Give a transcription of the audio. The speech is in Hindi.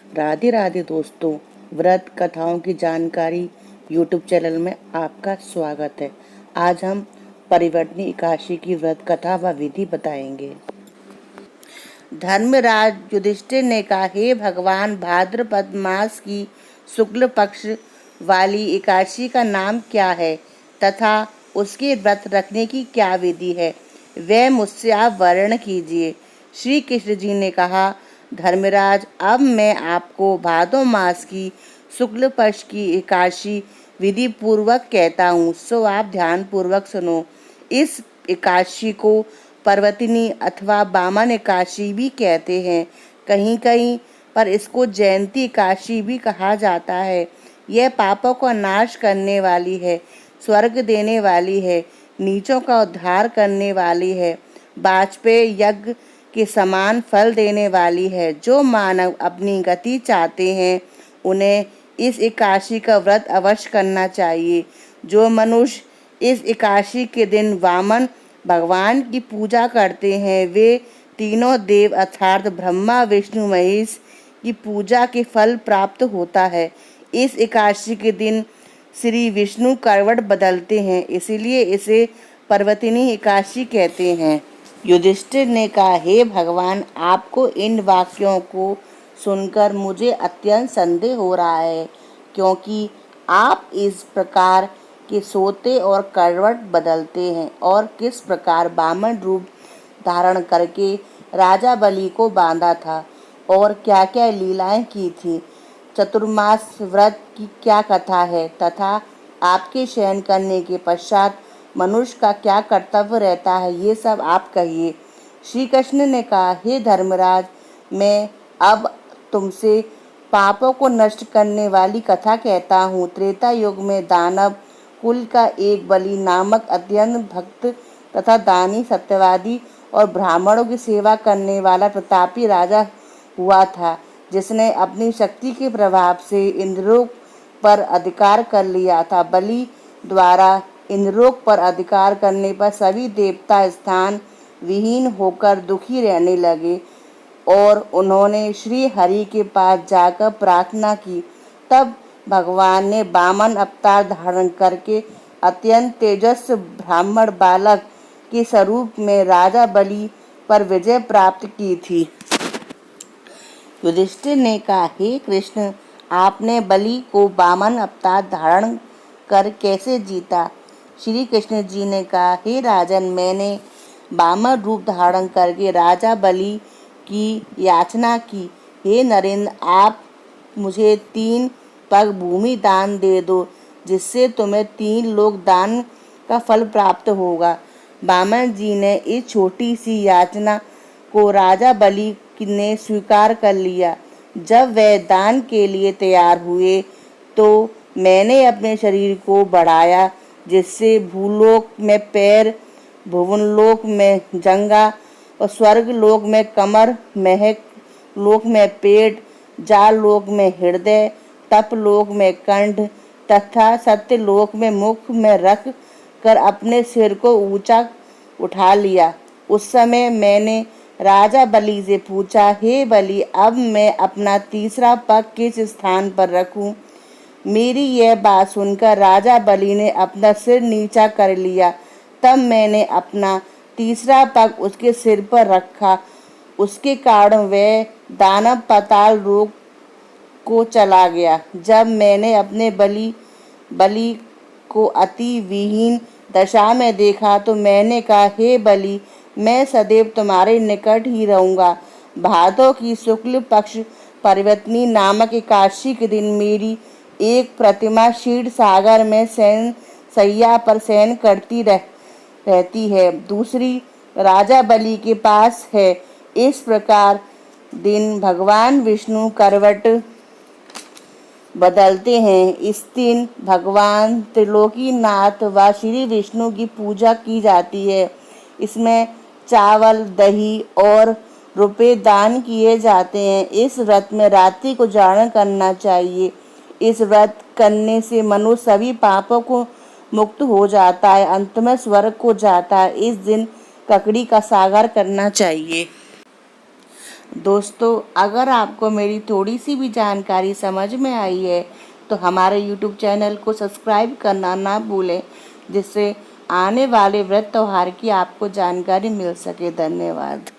राधे राधे दोस्तों, व्रत कथाओं की जानकारी यूट्यूब चैनल में आपका स्वागत है। आज हम परिवर्तनी एकादशी की व्रत कथा व विधि बताएंगे। धर्मराज युधिष्ठिर ने कहा, हे भगवान, भाद्रपद मास की शुक्ल पक्ष वाली एकादशी का नाम क्या है तथा उसके व्रत रखने की क्या विधि है, वह मुझसे आप वर्णन कीजिए। श्री कृष्ण जी ने कहा, धर्मराज, अब मैं आपको भादो मास की शुक्ल पक्ष की एकादशी विधि पूर्वक कहता हूँ, सो आप ध्यान पूर्वक सुनो। इस एकादशी को पर्वतिनी अथवा वामन एकादशी भी कहते हैं। कहीं कहीं पर इसको जयंती एकादशी भी कहा जाता है। यह पापों का नाश करने वाली है, स्वर्ग देने वाली है, नीचों का उद्धार करने वाली है, वाजपेयी यज्ञ के समान फल देने वाली है। जो मानव अपनी गति चाहते हैं उन्हें इस एकादशी का व्रत अवश्य करना चाहिए। जो मनुष्य इस एकादशी के दिन वामन भगवान की पूजा करते हैं वे तीनों देव अर्थात ब्रह्मा विष्णु महेश की पूजा के फल प्राप्त होता है। इस एकादशी के दिन श्री विष्णु करवट बदलते हैं, इसलिए इसे पर्वतिनी एकादशी कहते हैं। युधिष्ठिर ने कहा, हे भगवान, आपको इन वाक्यों को सुनकर मुझे अत्यंत संदेह हो रहा है, क्योंकि आप इस प्रकार के सोते और करवट बदलते हैं और किस प्रकार वामन रूप धारण करके राजा बलि को बांधा था और क्या क्या लीलाएं की थी, चतुर्मास व्रत की क्या कथा है तथा आपके शयन करने के पश्चात मनुष्य का क्या कर्तव्य रहता है, ये सब आप कहिए। श्री कृष्ण ने कहा, हे धर्मराज, मैं अब तुमसे पापों को नष्ट करने वाली कथा कहता हूँ। त्रेता युग में दानव कुल का एक बलि नामक अत्यंत भक्त तथा दानी, सत्यवादी और ब्राह्मणों की सेवा करने वाला प्रतापी राजा हुआ था, जिसने अपनी शक्ति के प्रभाव से इंद्रलोक पर अधिकार कर लिया था। बलि द्वारा इंद्रलोक पर अधिकार करने पर सभी देवता स्थान विहीन होकर दुखी रहने लगे और उन्होंने श्री हरि के पास जाकर प्रार्थना की। तब भगवान ने वामन अवतार धारण करके अत्यंत तेजस्वी ब्राह्मण बालक के स्वरूप में राजा बलि पर विजय प्राप्त की थी। युधिष्ठिर ने कहा, हे कृष्ण, आपने बलि को वामन अवतार धारण कर कैसे जीता? श्री कृष्ण जी ने कहा, हे राजन, मैंने वामन रूप धारण करके राजा बलि की याचना की। हे नरेंद्र, आप मुझे 3 पग भूमि दान दे दो, जिससे तुम्हें 3 लोक दान का फल प्राप्त होगा। वामन जी ने इस छोटी सी याचना को राजा बलि ने स्वीकार कर लिया। जब वह दान के लिए तैयार हुए तो मैंने अपने शरीर को बढ़ाया, जिससे भूलोक में पैर, भुवनलोक में जंगा और स्वर्ग लोक में कमर, महक लोक में पेट, जाल लोक में हृदय, तप लोक में कंठ तथा सत्य लोक में मुख में रख कर अपने सिर को ऊंचा उठा लिया। उस समय मैंने राजा बलि से पूछा, हे बलि, अब मैं अपना तीसरा पग किस स्थान पर रखूं? मेरी यह बात सुनकर राजा बलि ने अपना सिर नीचा कर लिया। तब मैंने अपना तीसरा पग उसके सिर पर रखा। उसके कारण वह दानव पाताल लोक को चला गया। जब मैंने अपने बलि को अति विहीन दशा में देखा तो मैंने कहा, हे बलि, मैं सदैव तुम्हारे निकट ही रहूंगा। भादों की शुक्ल पक्ष पर्वतनी नामक एकादशी के दिन मेरी एक प्रतिमा क्षीर सागर में शय्या पर शयन करती रहती है, दूसरी राजा बलि के पास है। इस प्रकार दिन भगवान विष्णु करवट बदलते हैं। इस दिन भगवान त्रिलोकीनाथ व श्री विष्णु की पूजा की जाती है। इसमें चावल, दही और रुपए दान किए जाते हैं। इस व्रत में रात्रि को जागरण करना चाहिए। इस व्रत करने से मनुष्य सभी पापों को मुक्त हो जाता है, अंत में स्वर्ग को जाता है। इस दिन ककड़ी का सागर करना चाहिए। दोस्तों, अगर आपको मेरी थोड़ी सी भी जानकारी समझ में आई है तो हमारे YouTube चैनल को सब्सक्राइब करना ना भूलें, जिससे आने वाले व्रत त्योहार की आपको जानकारी मिल सके। धन्यवाद।